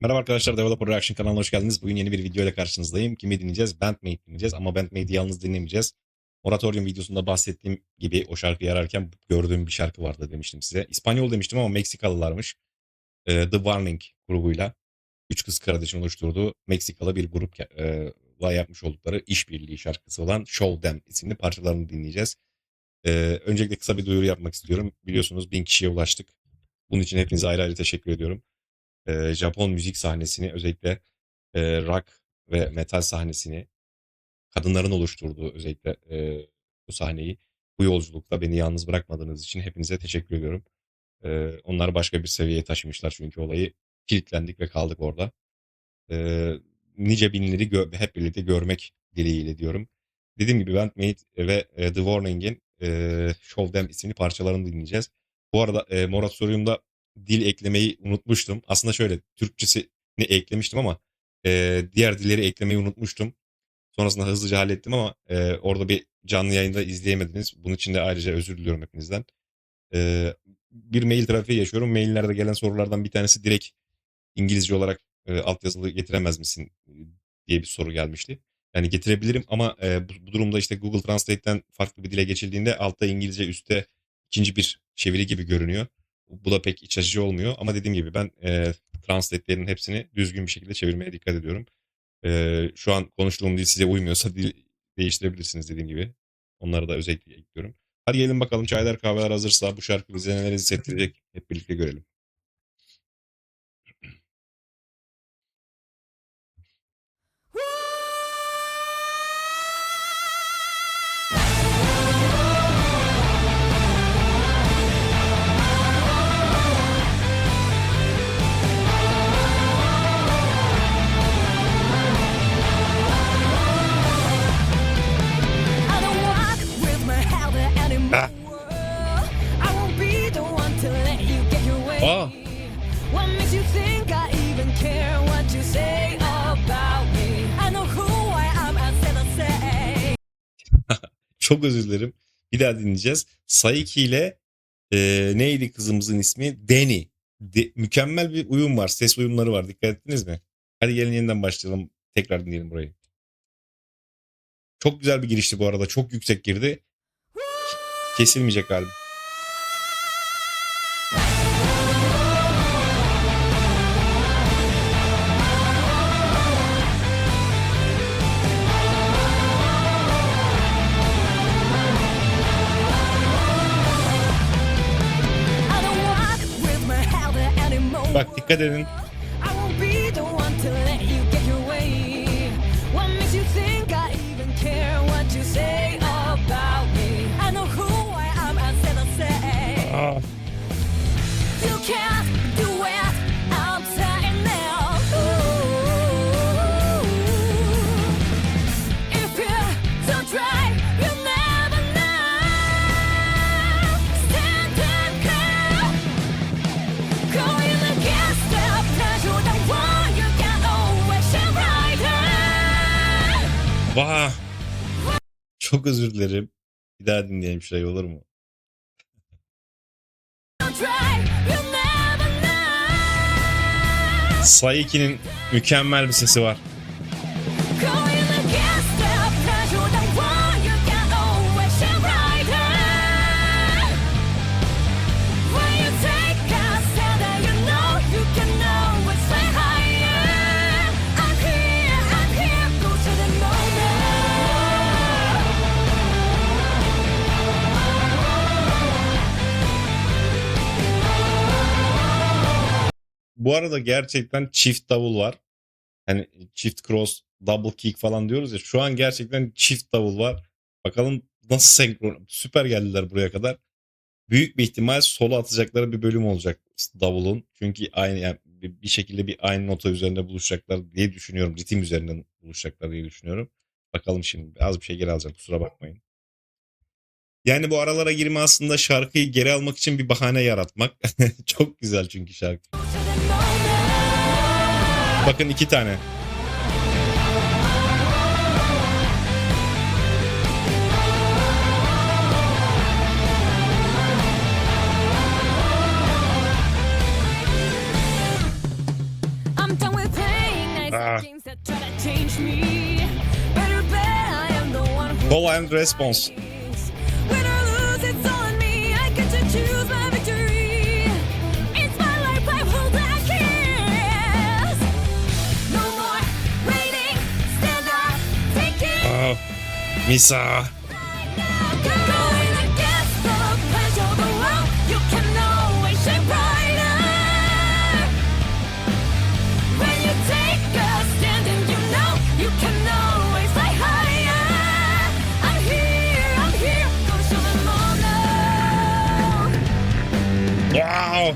Merhaba arkadaşlar, Developer Reaction kanalına hoş geldiniz. Bugün yeni bir video ile karşınızdayım. Kimi dinleyeceğiz? Bandmate dinleyeceğiz ama Bandmate'i yalnız dinlemeyeceğiz. Moratorium videosunda bahsettiğim gibi o şarkıyı ararken gördüğüm bir şarkı vardı demiştim size. İspanyol demiştim ama Meksikalılarmış. The Warning grubuyla. Üç kız kardeşin oluşturduğu Meksikalı bir grupla yapmış oldukları işbirliği şarkısı olan Show Them isimli parçalarını dinleyeceğiz. Öncelikle kısa bir duyuru yapmak istiyorum. Biliyorsunuz 1000 kişiye ulaştık. Bunun için hepinize ayrı ayrı teşekkür ediyorum. Japon müzik sahnesini özellikle rock ve metal sahnesini kadınların oluşturduğu özellikle bu sahneyi bu yolculukta beni yalnız bırakmadığınız için hepinize teşekkür ediyorum. Onlar başka bir seviyeye taşımışlar çünkü olayı kilitlendik ve kaldık orada. Eee, Nice binleri hep birlikte görmek dileğiyle diyorum. Dediğim gibi Bandmate ve The Warning'in Show Them isimli parçalarını dinleyeceğiz. Bu arada Moratorium'da dil eklemeyi unutmuştum. Aslında şöyle Türkçesini eklemiştim ama diğer dilleri eklemeyi unutmuştum. Sonrasında hızlıca hallettim ama orada bir canlı yayında izleyemediniz. Bunun için de ayrıca özür diliyorum hepinizden. Bir mail trafiği yaşıyorum. Maillerde gelen sorulardan bir tanesi direkt İngilizce olarak altyazılı getiremez misin diye bir soru gelmişti. Yani getirebilirim ama bu durumda işte Google Translate'ten farklı bir dile geçildiğinde altta İngilizce, üstte ikinci bir çeviri gibi görünüyor. Bu da pek iç açıcı olmuyor ama dediğim gibi ben translate'lerin hepsini düzgün bir şekilde çevirmeye dikkat ediyorum. Şu an konuştuğum dil size uymuyorsa dil değiştirebilirsiniz dediğim gibi. Onları da özellikle ekliyorum. Hadi gelin bakalım, çaylar kahveler hazırsa bu şarkı bize neler hissettirecek hep birlikte görelim. Ah. Aa. What makes you think I even care what you say about me? I know who I am, I said I say. Çok özür dilerim. Bir daha dinleyeceğiz. Saiki ile neydi kızımızın ismi? Deni. Mükemmel bir uyum var. Ses uyumları var. Dikkat ettiniz mi? Hadi gelin yeniden başlayalım. Tekrar dinleyelim burayı. Çok güzel bir girişti bu arada. Çok yüksek girdi. Kesilmeyecek galiba. I don't walk with my head anymore. Bak dikkat edin. I won't be the one to let you get your way. What makes you think I even care what you say about me? I know who I am, I said I say. Aa. You can't do it, I'm saying now. Ooh. If you don't try, you'll never know. Stand and call. Going against the pressure, the one you can always shine brighter. Vah. Çok özür dilerim. Bir daha dinleyelim şurayı, olur mu? Don't try, you'll never know. Saiki'nin mükemmel bir sesi var. Going against the pressure, the one you can always shine brighter. When you take a stand, and you know you can always fly higher. I'm here, go to the moment. Bu arada gerçekten çift davul var. Hani çift cross, double kick falan diyoruz ya. Şu an gerçekten çift davul var. Bakalım nasıl senkron. Süper geldiler buraya kadar. Büyük bir ihtimal solo atacakları bir bölüm olacak davulun. Çünkü aynı yani bir şekilde bir aynı nota üzerinde buluşacaklar diye düşünüyorum. Ritim üzerinden buluşacaklar diye düşünüyorum. Bakalım şimdi. Az bir şey geri alacağım, kusura bakmayın. Yani bu aralara girme aslında şarkıyı geri almak için bir bahane yaratmak. Çok güzel çünkü şarkı. To the moment. Bakın 2 tane. I'm done games that try to change me. Better bet I am the one who Call and response. wins. Win or lose, it's on me. I get to choose my victory. It's my life, I hold that kiss. No more waiting, stand up, take it. Misa. Going against the plans of the world, you can always shine brighter. When you take a stand and you know you can always fly higher. I'm here, go show them all now. Wow.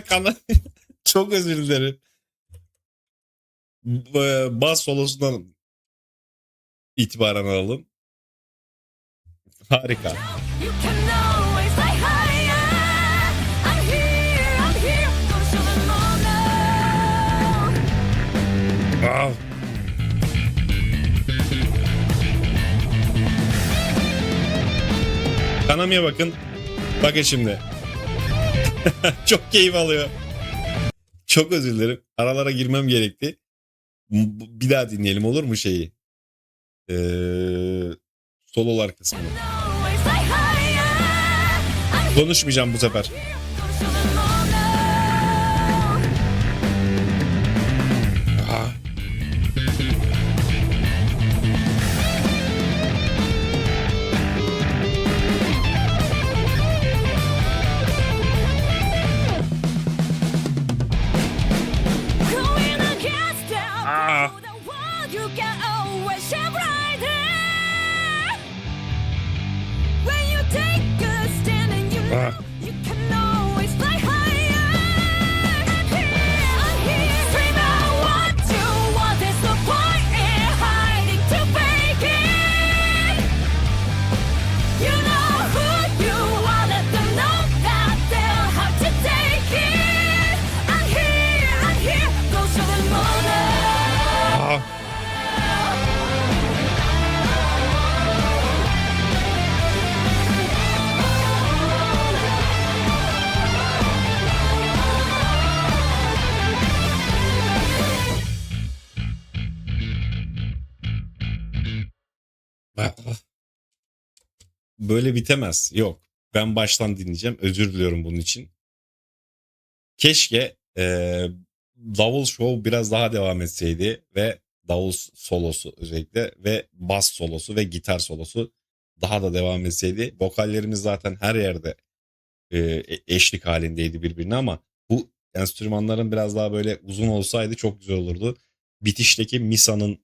Kana çok özür dilerim. Bas solosundan itibaren alalım. Harika. You can always fly higher. I'm here, go show them all now. Wow. Kanami'ye bakın. Bakın şimdi. Çok keyif alıyor. Çok özür dilerim. Aralara girmem gerekti. Bir daha dinleyelim olur mu şeyi? Sololar kısmını. Always fly higher. I'm Konuşmayacağım bu sefer. go show them all now. Ah. Going against the Ah. the world, you can always shine brighter. When you take a stand and you know you can always fly higher. I'm here, scream out what you want. There's no point in hiding to fake it. You know who you are, let them know that they'll have to take it. I'm here, go show them all now. Ah. Böyle bitemez. Yok. Ben baştan dinleyeceğim. Özür diliyorum bunun için. Keşke davul show biraz daha devam etseydi ve davul solosu özellikle ve bas solosu ve gitar solosu daha da devam etseydi. Vokallerimiz zaten her yerde eşlik halindeydi birbirine ama bu enstrümanların biraz daha böyle uzun olsaydı çok güzel olurdu. Bitişteki Misa'nın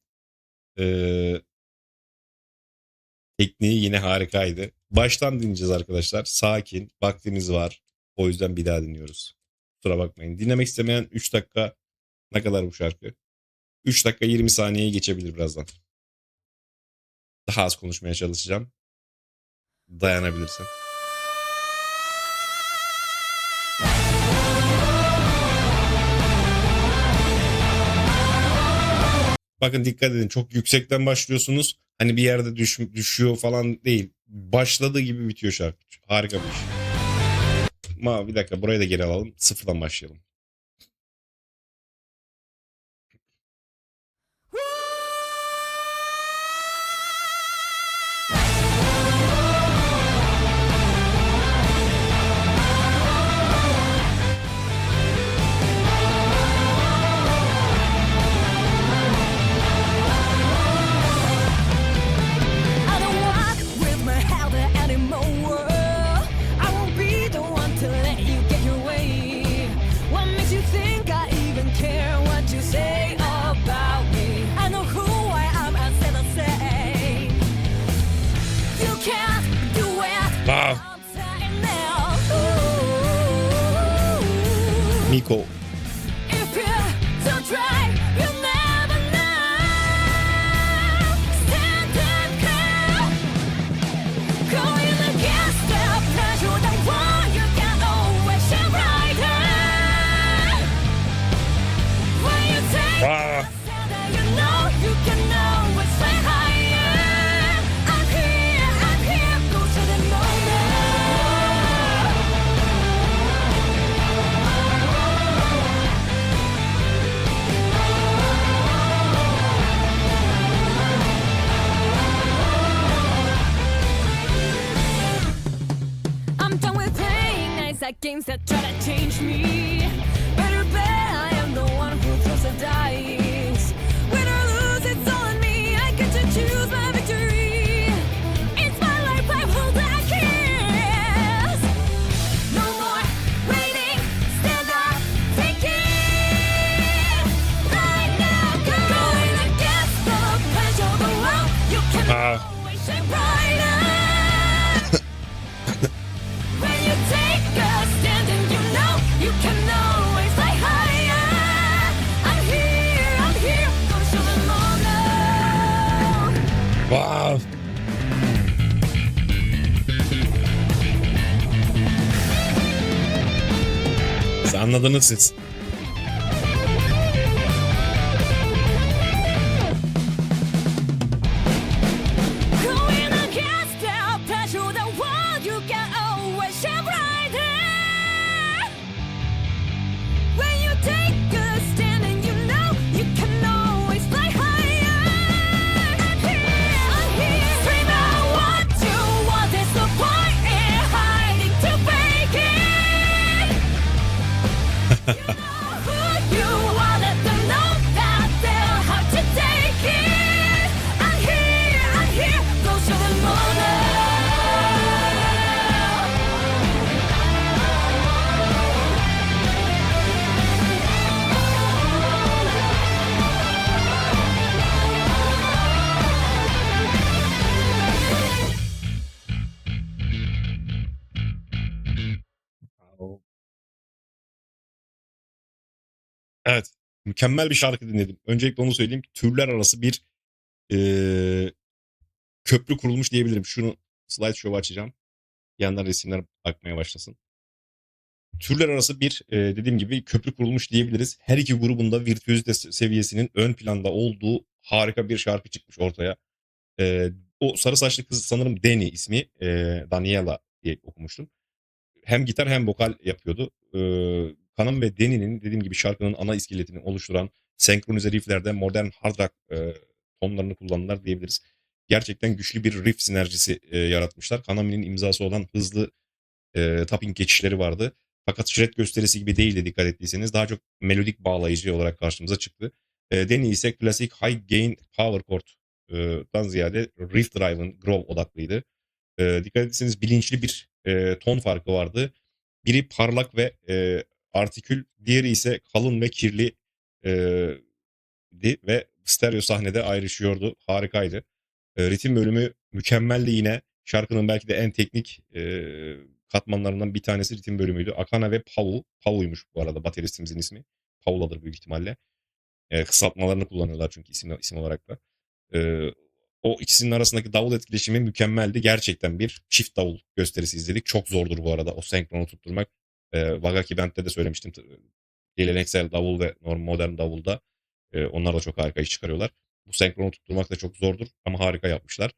tekniği yine harikaydı. Baştan dinleyeceğiz arkadaşlar. Sakin, vaktimiz var. O yüzden bir daha dinliyoruz. Kusura bakmayın. Dinlemek istemeyen 3 dakika ne kadar bu şarkı? 3 dakika 20 saniyeyi geçebilir birazdan. Daha az konuşmaya çalışacağım. Dayanabilirsin. Bakın dikkat edin, çok yüksekten başlıyorsunuz. Hani bir yerde düşüyor falan değil. Başladığı gibi bitiyor şarkı. Harika bir iş. Ama bir dakika, burayı da geri alalım. Sıfırdan başlayalım. I don't walk with my head anymore. I won't be the one to let you get your way. What makes you think I even care what you say about me? I know who I am and say the same. You can't do it. Wow. I'm saying now. Ooh. Miko. If you don't try, you'll never know. Stand and clear. Going against the pressure that want you can always shine brighter. When you take Ah. a stand, you know you can always fly higher. I'm here, games that try to change me. Better bet I am the one who throws the dice. Win or lose, it's all on me. I get to choose my victory. It's my life, I hold that kiss. No more waiting, stand up, take it. Right now, go. Going against the pressure of the world. You can always shine brighter. When you take a stand and you know you can always fly higher. I'm here, go show them all now. Wow. Siz anladınız siz. Going against the pressure of the world, you can always shine brighter. When you take a stand and you know you can always fly higher. I'm here, scream out what you want. There's no point in hiding to fake it. You know who you are, let them know that they're hard to take it. I'm here, go show them all now. Evet. Mükemmel bir şarkı dinledim. Öncelikle onu söyleyeyim. Türler arası bir köprü kurulmuş diyebilirim. Şunu slideshow'u açacağım. Bir yandan resimler akmaya başlasın. Türler arası bir dediğim gibi köprü kurulmuş diyebiliriz. Her iki grubun da virtüözite seviyesinin ön planda olduğu harika bir şarkı çıkmış ortaya. O sarı saçlı kız sanırım Dani ismi. Daniela diye okumuştum. Hem gitar hem vokal yapıyordu. Kanan ve Dani'nin dediğim gibi şarkının ana iskeletini oluşturan senkronize rifflerde modern hard rock tonlarını kullandılar diyebiliriz. Gerçekten güçlü bir riff sinerjisi yaratmışlar. Kanami'nin imzası olan hızlı tapping geçişleri vardı. Fakat shred gösterisi gibi değildi dikkat ettiyseniz. Daha çok melodik bağlayıcı olarak karşımıza çıktı. Danny ise klasik high gain power chord'dan ziyade riff driven groove odaklıydı. Dikkat etseniz bilinçli bir ton farkı vardı. Biri parlak ve artikül, diğeri ise kalın ve kirli ve stereo sahnede ayrışıyordu. Harikaydı. Ritim bölümü mükemmeldi yine. Şarkının belki de en teknik katmanlarından bir tanesi ritim bölümüydü. Akana ve Pau. Pau'ymuş bu arada bateristimizin ismi. Paula'dır büyük ihtimalle. Kısaltmalarını kullanıyorlar çünkü isim olarak da. Eee, O ikisinin arasındaki davul etkileşimi mükemmeldi. Gerçekten bir çift davul gösterisi izledik. Çok zordur bu arada o senkronu tutturmak. Wagaki Band'de de söylemiştim. Geleneksel davul ve modern davulda onlar da çok harika iş çıkarıyorlar. Bu senkronu tutturmak da çok zordur ama harika yapmışlar.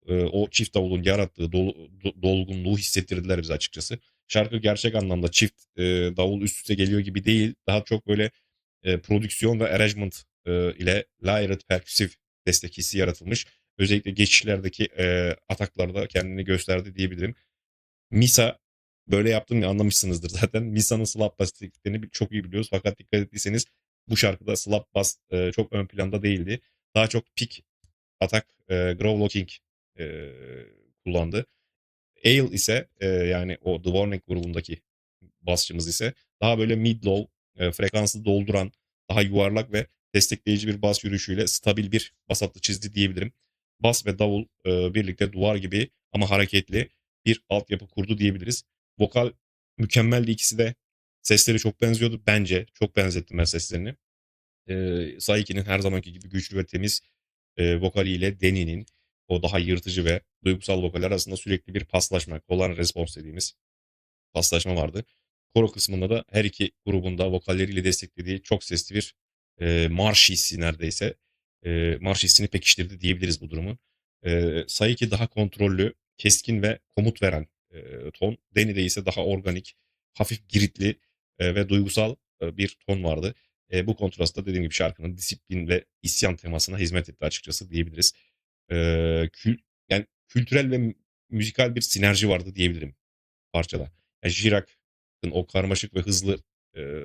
O çift davulun yarattığı dolgunluğu hissettirdiler bize açıkçası. Şarkı gerçek anlamda çift davul üst üste geliyor gibi değil. Daha çok böyle prodüksiyon ve arrangement ile layered perküsif destek hissi yaratılmış. Özellikle geçişlerdeki ataklarda kendini gösterdi diyebilirim. Misa böyle yaptım ya anlamışsınızdır zaten. Misa'nın slap bass tekniklerini çok iyi biliyoruz. Fakat dikkat ettiyseniz bu şarkıda slap bass çok ön planda değildi. Daha çok pick atak, groove locking kullandı. Ale ise yani o The Warning grubundaki basçımız ise daha böyle mid-low frekansı dolduran, daha yuvarlak ve destekleyici bir bas yürüyüşüyle stabil bir bas hattı çizdi diyebilirim. Bas ve davul birlikte duvar gibi ama hareketli bir altyapı kurdu diyebiliriz. Vokal mükemmeldi ikisi de. Sesleri çok benziyordu. Bence çok benzettim ben seslerini. Saiki'nin her zamanki gibi güçlü ve temiz vokaliyle Deni'nin o daha yırtıcı ve duygusal vokal arasında sürekli bir paslaşma, call and response dediğimiz paslaşma vardı. Koro kısmında da her iki grubun da vokalleriyle desteklediği çok sesli bir marş hissi neredeyse. Marş hissini pekiştirdi diyebiliriz bu durumu. Saiki daha kontrollü, keskin ve komut veren ton. Deni'de ise daha organik, hafif giritli ve duygusal bir ton vardı. Bu kontrastta dediğim gibi şarkının disiplin ve isyan temasına hizmet etti açıkçası diyebiliriz. Yani kültürel ve müzikal bir sinerji vardı diyebilirim parçada. Yani Jirak o karmaşık ve hızlı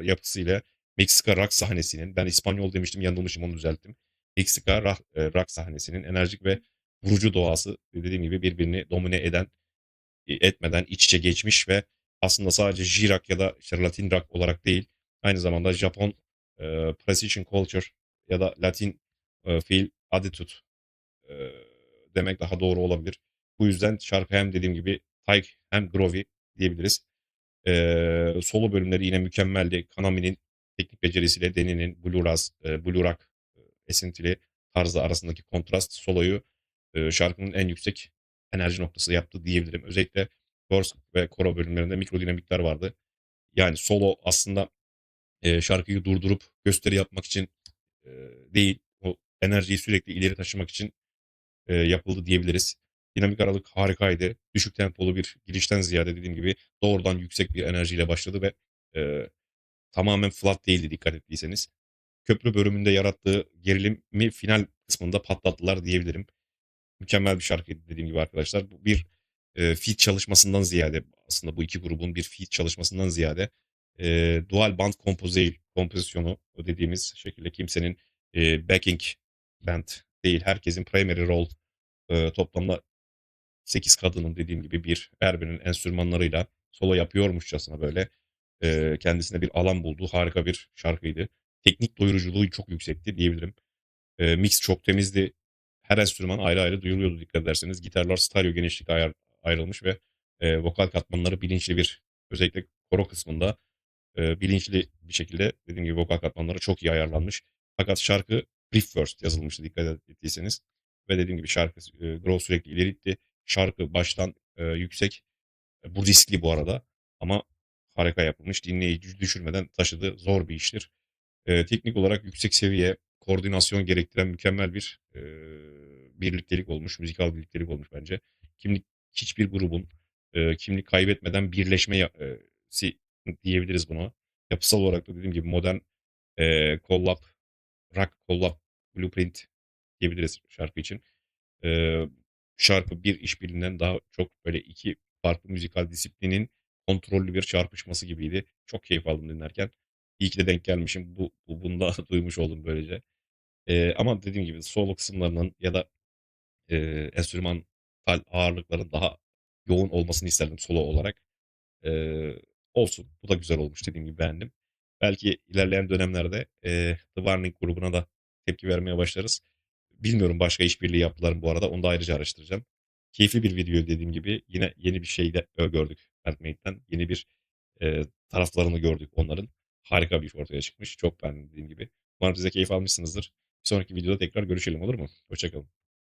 yapısıyla Meksika rock sahnesinin, ben İspanyol demiştim yanılmışım onu düzelttim. Meksika rock sahnesinin enerjik ve vurucu doğası dediğim gibi birbirini domine etmeden iç içe geçmiş ve aslında sadece J-Rock ya da işte Latin Rock olarak değil, aynı zamanda Japon Precision Culture ya da Latin Feel Attitude e, demek daha doğru olabilir. Bu yüzden şarkı hem dediğim gibi tight hem groovy diyebiliriz. Solo bölümleri yine mükemmeldi. Konami'nin teknik becerisiyle Deni'nin Blue Rock esintili tarzı arasındaki kontrast soloyu şarkının en yüksek enerji noktası yaptı diyebilirim. Özellikle verse ve koro bölümlerinde mikro dinamikler vardı. Yani solo aslında şarkıyı durdurup gösteri yapmak için değil, o enerjiyi sürekli ileri taşımak için yapıldı diyebiliriz. Dinamik aralık harikaydı. Düşük tempolu bir girişten ziyade dediğim gibi doğrudan yüksek bir enerjiyle başladı ve e, tamamen flat değildi dikkat ettiyseniz. Köprü bölümünde yarattığı gerilimi final kısmında patlattılar diyebilirim. Mükemmel bir şarkıydı dediğim gibi arkadaşlar. Bu bir feat çalışmasından ziyade aslında bu iki grubun bir feat çalışmasından ziyade dual band kompozisyonu dediğimiz şekilde kimsenin backing band değil herkesin primary role toplamda 8 kadının dediğim gibi bir Erben'in enstrümanlarıyla solo yapıyormuşçasına böyle kendisine bir alan bulduğu harika bir şarkıydı. Teknik doyuruculuğu çok yüksekti diyebilirim. Mix çok temizdi. Her enstrüman ayrı ayrı duyuluyordu dikkat ederseniz. Gitarlar stereo genişlikte ayrılmış ve vokal katmanları bilinçli bir özellikle koro kısmında bilinçli bir şekilde dediğim gibi vokal katmanları çok iyi ayarlanmış. Fakat şarkı riff first yazılmıştı dikkat ettiyseniz. Ve dediğim gibi şarkı grow sürekli ileri gitti. Şarkı baştan yüksek. Bu riskli bu arada ama harika yapılmış. Dinleyici düşürmeden taşıdı. Zor bir iştir. Teknik olarak yüksek seviye, koordinasyon gerektiren mükemmel bir birliktelik olmuş. Müzikal birliktelik olmuş bence. Kimlik hiçbir grubun kimlik kaybetmeden birleşme diyebiliriz buna. Yapısal olarak da dediğim gibi modern collab, rock collab blueprint diyebiliriz şarkı için. Eee, Şarkı bir işbirliğinden daha çok böyle iki farklı müzikal disiplinin kontrollü bir çarpışması gibiydi. Çok keyif aldım dinlerken. İyi ki de denk gelmişim. Bunu da duymuş oldum böylece. Ama dediğim gibi solo kısımlarının ya da enstrümantal ağırlıkların daha yoğun olmasını isterdim solo olarak. Olsun. Bu da güzel olmuş dediğim gibi beğendim. Belki ilerleyen dönemlerde The Warning grubuna da tepki vermeye başlarız. Bilmiyorum başka işbirliği yaptılar mı bu arada. Onu da ayrıca araştıracağım. Keyifli bir video dediğim gibi. Yine yeni bir şey de gördük Handmaid'den. Yeni bir taraflarını gördük onların. Harika bir iş ortaya çıkmış. Çok beğendim dediğim gibi. Umarım size keyif almışsınızdır. Bir sonraki videoda tekrar görüşelim olur mu? Hoşçakalın.